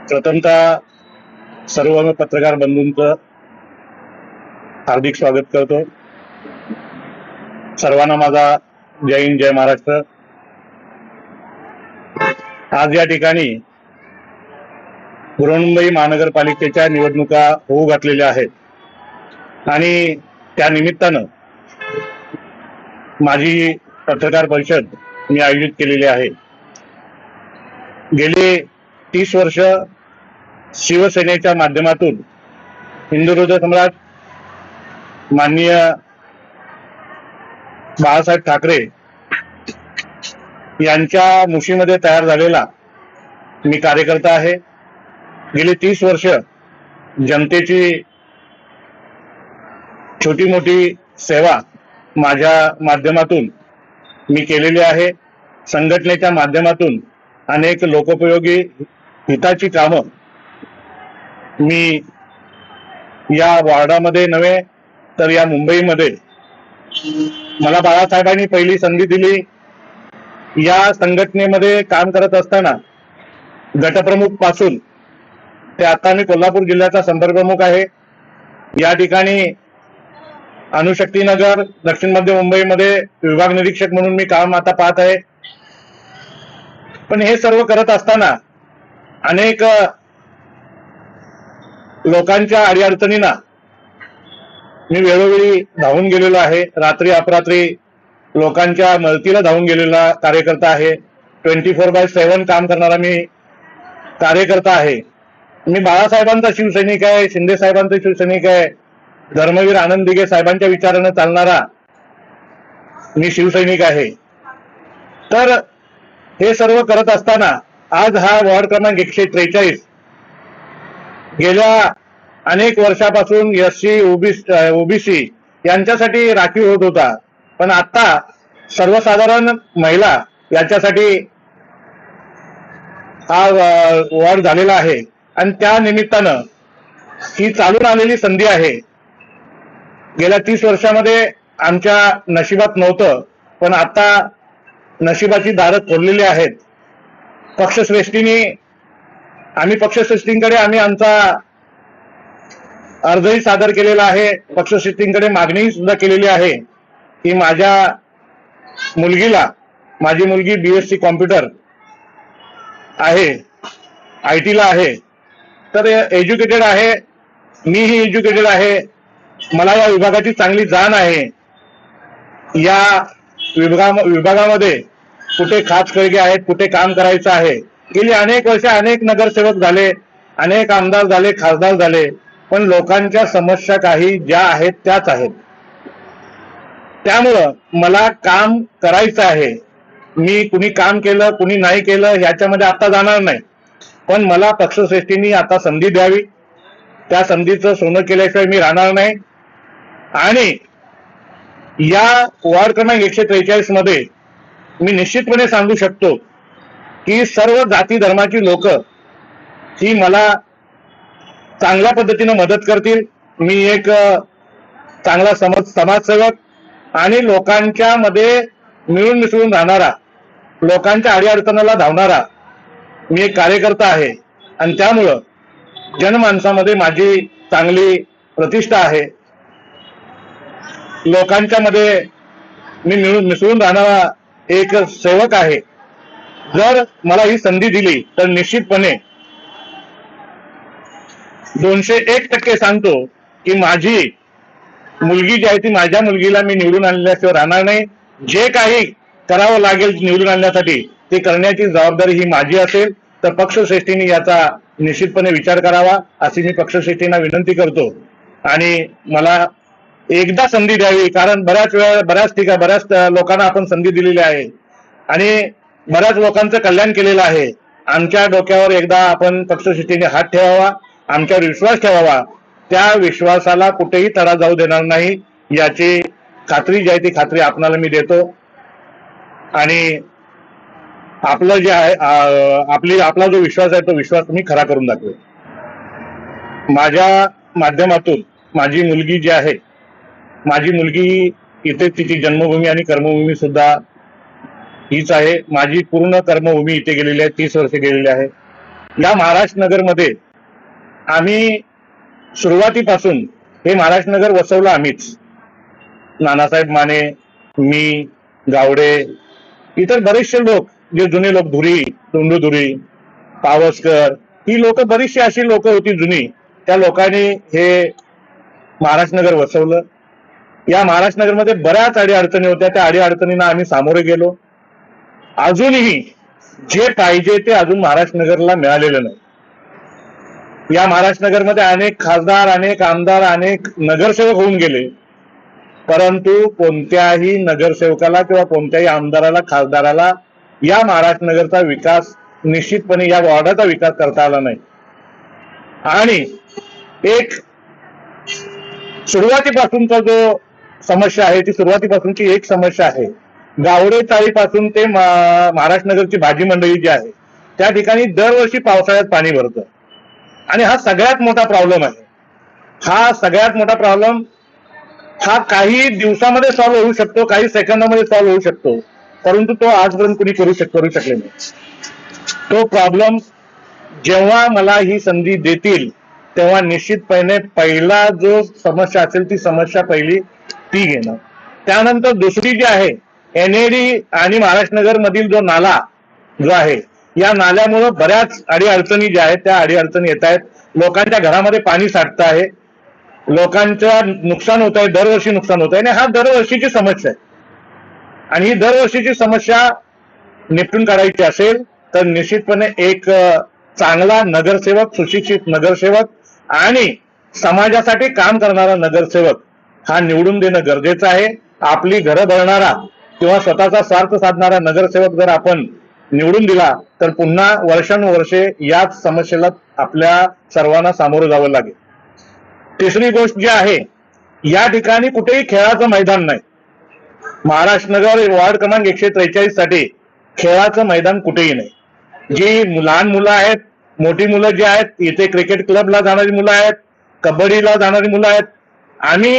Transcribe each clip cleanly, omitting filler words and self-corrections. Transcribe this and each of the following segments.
प्रथमतः सर्व पत्रकार बंधूंचं हार्दिक स्वागत करतो. सर्वांना माझा जय हिंद जय महाराष्ट्र. आज या ठिकाणी बृहन्मुंबई महानगरपालिकेच्या निवडणुका होऊ घातलेल्या आहेत आणि त्या निमित्तानं माझी पत्रकार परिषद मी आयोजित केलेली आहे. गेले 30 वर्ष शिवसेनेच्या माध्यमातून हिंदुहृदय सम्राट माननीय बाळासाहेब ठाकरे यांच्या मुशीमध्ये तयार झालेला मी कार्यकर्ता आहे. गेली 30 वर्ष जनतेची छोटी मोठी सेवा माझ्या माध्यमातून मी केलेली आहे. संघटनेच्या माध्यमातून अनेक लोकोपयोगी हिताची कामं मी या वॉर्डामध्ये नव्हे तर या मुंबईमध्ये, मला बाळासाहेबांनी पहिली संधी दिली. या संघटनेमध्ये काम करत असताना गटप्रमुख पासून ते आता मी कोल्हापूर जिल्ह्याचा संपर्क प्रमुख आहे. या ठिकाणी अणुशक्तीनगर दक्षिण मध्य मुंबईमध्ये विभाग निरीक्षक म्हणून मी काम आता पाहत आहे. पण हे सर्व करत असताना अनेक लोकांच्या अडीअडचणींना मी वेळोवेळी धावून गेलेलो आहे. रात्री अपरात्री लोकांच्या मदतीला धावून गेलेला कार्यकर्ता आहे. 24/7 काम करणारा मी कार्यकर्ता आहे. मी बाळासाहेबांचा शिवसैनिक आहे, शिंदे साहेबांचा शिवसैनिक आहे, धर्मवीर आनंद दिघे साहेबांच्या विचाराने चालणारा मी शिवसैनिक आहे. तर हे सर्व करत असताना आज हा वॉर्ड क्रमांक 143 गेल्या अनेक वर्षापासून एससी ओबीसी यांच्यासाठी राखीव होत होता. पण आता सर्वसाधारण महिला याच्यासाठी हा वॉर्ड झालेला आहे आणि त्या निमित्तानं ही चालून आलेली संधी आहे. गेल्या 30 वर्षामध्ये आमच्या नशिबात नव्हतं, पण आता नशिबाची दारं खोललेली आहेत. आम्ही पक्षश्रेष्ठींकडे आमचा अर्जही सादर केलेला आहे. पक्षश्रेष्ठींकडे मागणीही सुद्धा केलेली आहे की माझी मुलगी BSc कॉम्प्युटर आहे, IT ला आहे, तर एज्युकेटेड आहे, मीही एज्युकेटेड आहे, मला या विभागाची चांगली जाण आहे. या विभागामध्ये कुठे खाचखळगे आहेत, कुठे काम करायचं आहे. गेली अनेक वर्ष अनेक नगरसेवक झाले, अनेक आमदार झाले, खासदार झाले, पण लोकांच्या समस्या काही ज्या आहेत त्याच आहेत. त्यामुळं मला काम करायचं आहे. मी कुणी काम केलं कुणी नाही केलं ह्याच्यामध्ये आता जाणार नाही, पण मला पक्षश्रेष्ठींनी आता संधी द्यावी. त्या संधीचं सोनं केल्याशिवाय मी राहणार नाही. आणि या वॉर्ड क्रमांक 143 मध्ये मी निश्चितपणे सांगू शकतो की सर्व जाती धर्माची लोक ही मला चांगल्या पद्धतीने मदत करतील. मी एक चांगला समाजसेवक आणि लोकांच्या मध्ये मिळून मिसळून राहणारा, लोकांच्या अडीअडचणीला धावणारा मी एक कार्यकर्ता आहे. आणि त्यामुळं जनमानसामध्ये माझी चांगली प्रतिष्ठा आहे. लोकांच्या मध्ये मी मिळून मिसळून राहणारा एक सेवक आहे. जर मला ही संधी दिली तर निश्चितपणे 201% सांगतो की माझी मुलगी जी आहे ती, माझ्या मुलगीला मी निवडून आणल्याशिवाय राहणार नाही. जे काही करावं लागेल निवडून आणण्यासाठी ते करण्याची जबाबदारी ही माझी असेल. तर पक्षश्रेष्ठींनी याचा निश्चितपणे विचार करावा अशी मी पक्षश्रेष्ठींना विनंती करतो. आणि मला एकदा संधी द्यावी, कारण बऱ्याच लोकांना आपण संधी दिलेली आहे आणि बऱ्याच लोकांचं कल्याण केलेलं आहे. आमच्या डोक्यावर एकदा आपण पक्षश्रेष्ठींनी हात ठेवावा, आमच्यावर विश्वास ठेवावा. त्या विश्वासाला कुठेही तडा जाऊ देणार नाही याची खात्री जी आहे ती खात्री आपणाला मी देतो. आणि आपलं जे आहे आपला जो विश्वास आहे तो विश्वास मी खरा करून दाखवेल. माझ्या माध्यमातून माझी मुलगी जी आहे, माझी मुलगी इथे तिची जन्मभूमी आणि कर्मभूमी सुद्धा हीच आहे. माझी पूर्ण कर्मभूमी इथे गेलेली आहे, 30 वर्ष गेलेली आहे. या महाराष्ट्र नगरमध्ये आम्ही सुरुवातीपासून हे महाराष्ट्र नगर वसवलं आम्हीच. नानासाहेब माने, मी, गावडे, इतर बरेचसे लोक, जे जुने लोक, धुरी, धुरी, पावसकर, ही लोक बरीचशी अशी लोक होती जुनी, त्या लोकांनी हे महाराष्ट्र नगर वसवलं. या महाराष्ट्र नगरमध्ये बऱ्याच अडीअडचणी होत्या, त्या अडीअडचणींना आम्ही सामोरे गेलो. अजूनही जे पाहिजे ते अजून महाराष्ट्र नगरला मिळालेलं नाही. या महाराष्ट्र नगरमध्ये अनेक खासदार, अनेक आमदार, अनेक नगरसेवक होऊन गेले, परंतु कोणत्याही नगरसेवकाला किंवा कोणत्याही आमदाराला, खासदाराला या महाराष्ट्र नगरचा विकास, निश्चितपणे या वॉर्डाचा विकास करता आला नाही. आणि एक सुरुवातीपासूनचा जो समस्या आहे, ती सुरुवातीपासूनची एक समस्या आहे, गावडे चाळीपासून ते महाराष्ट्र नगरची भाजी मंडई जी आहे, त्या ठिकाणी दरवर्षी पावसाळ्यात पाणी भरतं. आणि हा सगळ्यात मोठा प्रॉब्लेम आहे. हा सगळ्यात मोठा प्रॉब्लेम हा काही दिवसामध्ये सॉल्व्ह होऊ शकतो, काही सेकंदामध्ये सॉल्व्ह होऊ शकतो, परंतु तो आजपर्यंत कुणी करू शकले नाही. तो प्रॉब्लेम जेव्हा मला ही संधी देतील तेव्हा निश्चितपणे पहिला जो समस्या असेल ती समस्या पहिली ती घेणं. त्यानंतर दुसरी जी आहे, एनएडी आणि महाराष्ट्र नगर मधील जो नाला जो आहे, या नाल्यामुळे बऱ्याच अडीअडचणी ज्या आहेत त्या अडीअडचणी येत आहेत. लोकांच्या घरामध्ये पाणी साठतं आहे, लोकांचं नुकसान होत आहे, दरवर्षी नुकसान होत आहे, आणि हा दरवर्षीची समस्या आहे. आणि ही दरवर्षीची समस्या निपटून काढायची असेल तर निश्चितपणे एक चांगला नगरसेवक, सुशिक्षित नगरसेवक आणि समाजासाठी काम करणारा नगरसेवक हा निवडून देणं गरजेचं आहे. आपली घरं भरणारा किंवा स्वतःचा स्वार्थ साधणारा नगरसेवक जर आपण निवडून दिला तर पुन्हा वर्षानुवर्षे याच समस्येला आपल्या सर्वांना सामोरं जावं लागेल. तिसरी गोष्ट जी आहे, या ठिकाणी कुठेही खेळाचं मैदान नाही. महाराष्ट्र नगर वॉर्ड क्रमांक 143 साठी खेळाचं मैदान कुठेही नाही. जी लहान मुलं आहेत, मोठी मुलं जी आहेत, इथे क्रिकेट क्लबला जाणारी मुलं आहेत, कबड्डीला जाणारी मुलं आहेत.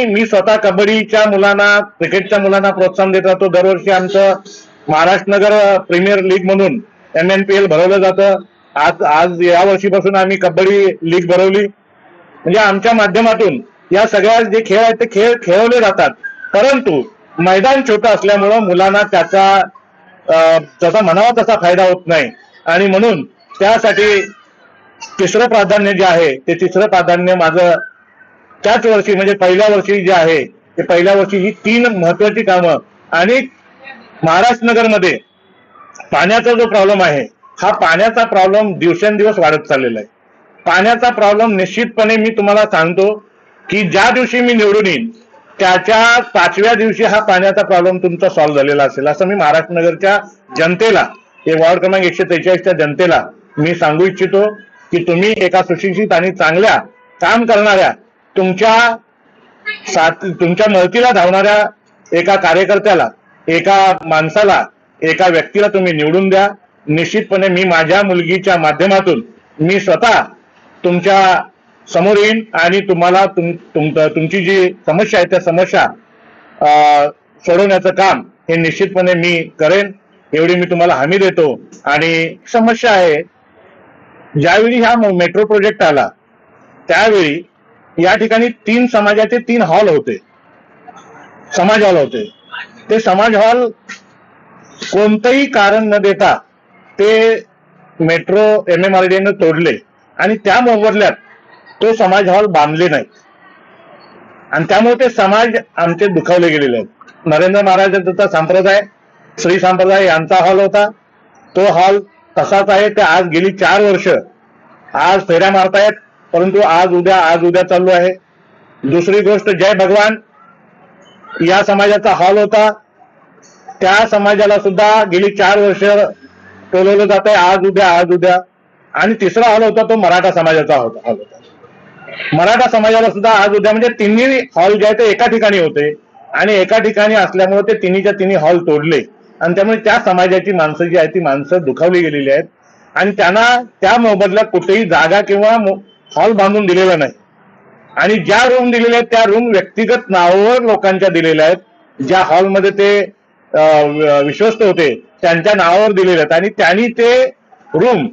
मी स्वतः कबड्डीच्या मुलांना, क्रिकेटच्या मुलांना प्रोत्साहन देत राहतो. दरवर्षी आमचं महाराष्ट्र नगर प्रीमियर लीग म्हणून MNPL भरवलं जातं. आज या वर्षीपासून आम्ही कबड्डी लीग भरवली. म्हणजे आमच्या माध्यमातून या सगळ्या जे खेळ आहेत ते खेळ खेळवले जातात, परंतु मैदान छोटं असल्यामुळं मुलांना त्याचा म्हणावा तसा फायदा होत नाही. आणि म्हणून त्यासाठी तिसरं प्राधान्य जे आहे ते तिसरं प्राधान्य माझं त्याच वर्षी म्हणजे पहिल्या वर्षी जे आहे ते पहिल्या वर्षी ही 3 महत्वाची कामं. आणि महाराष्ट्र नगरमध्ये पाण्याचा जो प्रॉब्लेम आहे, हा पाण्याचा प्रॉब्लेम दिवसेंदिवस वाढत चाललेला आहे. पाण्याचा प्रॉब्लेम निश्चितपणे मी तुम्हाला सांगतो की ज्या दिवशी मी निवडून येईन त्याच्या 5व्या दिवशी हा पाण्याचा प्रॉब्लेम तुमचा सॉल्व्ह झालेला असेल, असं मी महाराष्ट्र नगरच्या जनतेला, हे वॉर्ड क्रमांक 143च्या जनतेला मी सांगू इच्छितो की तुम्ही एका सुशिक्षित आणि चांगल्या काम करणाऱ्या, तुमच्या मदतीला धावणाऱ्या एका कार्यकर्त्याला, एका माणसाला, एका व्यक्तीला तुम्ही निवडून द्या. निश्चितपणे मी माझ्या मुलगीच्या माध्यमातून मी स्वतः तुमच्या समोर येईन आणि तुम्हाला तुमची जी समस्या आहे त्या समस्या सोडवण्याचं काम हे निश्चितपणे मी करेन, एवढी मी तुम्हाला हमी देतो. आणि समस्या आहे, ज्यावेळी हा मेट्रो प्रोजेक्ट आला त्यावेळी या ठिकाणी 3 समाजाचे 3 हॉल होते, समाज हॉल होते. ते समाज हॉल कोणतंही कारण न देता ते मेट्रो MMRDA तोडले आणि त्या मोबदल्यात तो समाज हॉल बांधले नाही. आणि त्यामुळे ते समाज आमचे दुखावले गेलेले आहेत. नरेंद्र महाराजांचा संप्रदाय, श्री संप्रदाय यांचा हॉल होता, तो हॉल तसाच आहे. ते आज गेली 4 वर्ष आज फेऱ्या मारतायत, परंतु आज उद्या चालू आहे. दुसरी गोष्ट, जय भगवान या समाजाचा हॉल होता, त्या समाजाला सुद्धा गेली 4 वर्ष टोलवलं जात आहे, आज उद्या. आणि तिसरा हॉल होता तो मराठा समाजाचा हॉल होता. मराठा समाजाला सुद्धा आज उद्या, म्हणजे तिन्ही हॉल जे आहे ते एका ठिकाणी होते आणि एका ठिकाणी असल्यामुळे ते तिन्हीच्या तिन्ही हॉल तोडले. आणि त्यामुळे त्या समाजाची माणसं जी आहेत ती माणसं दुखावली गेलेली आहेत आणि त्यांना त्या मोबदल्यात कुठेही जागा किंवा हॉल बांधून दिलेला नाही. आणि ज्या रूम दिलेल्या आहेत त्या रूम व्यक्तिगत नावावर लोकांच्या दिलेल्या आहेत. ज्या हॉलमध्ये ते विश्वस्त होते त्यांच्या नावावर दिलेले आहेत आणि त्यांनी ते रूम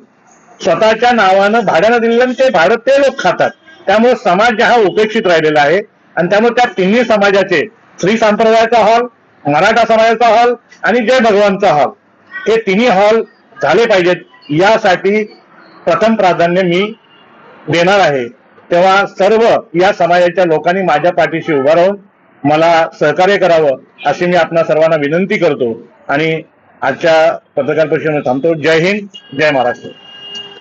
स्वतःच्या नावानं भाड्यानं दिलेलं आणि ते भाडं ते लोक खातात. त्यामुळे समाज हा उपेक्षित राहिलेला आहे आणि त्यामुळे त्या तिन्ही समाजाचे श्री संप्रदायाचा हॉल, मराठा समाजाचा हॉल आणि जय भगवानचा हॉल हे तिन्ही हॉल झाले पाहिजेत, यासाठी प्रथम प्राधान्य मी देणार आहे. तेव्हा सर्व या समाजाच्या लोकांनी माझ्या पाठीशी उभं राहून मला सहकार्य करावं अशी मी आपणा सर्वांना विनंती करतो आणि आजच्या पत्रकार परिषदेमध्ये थांबतो. जय हिंद, जय महाराष्ट्र.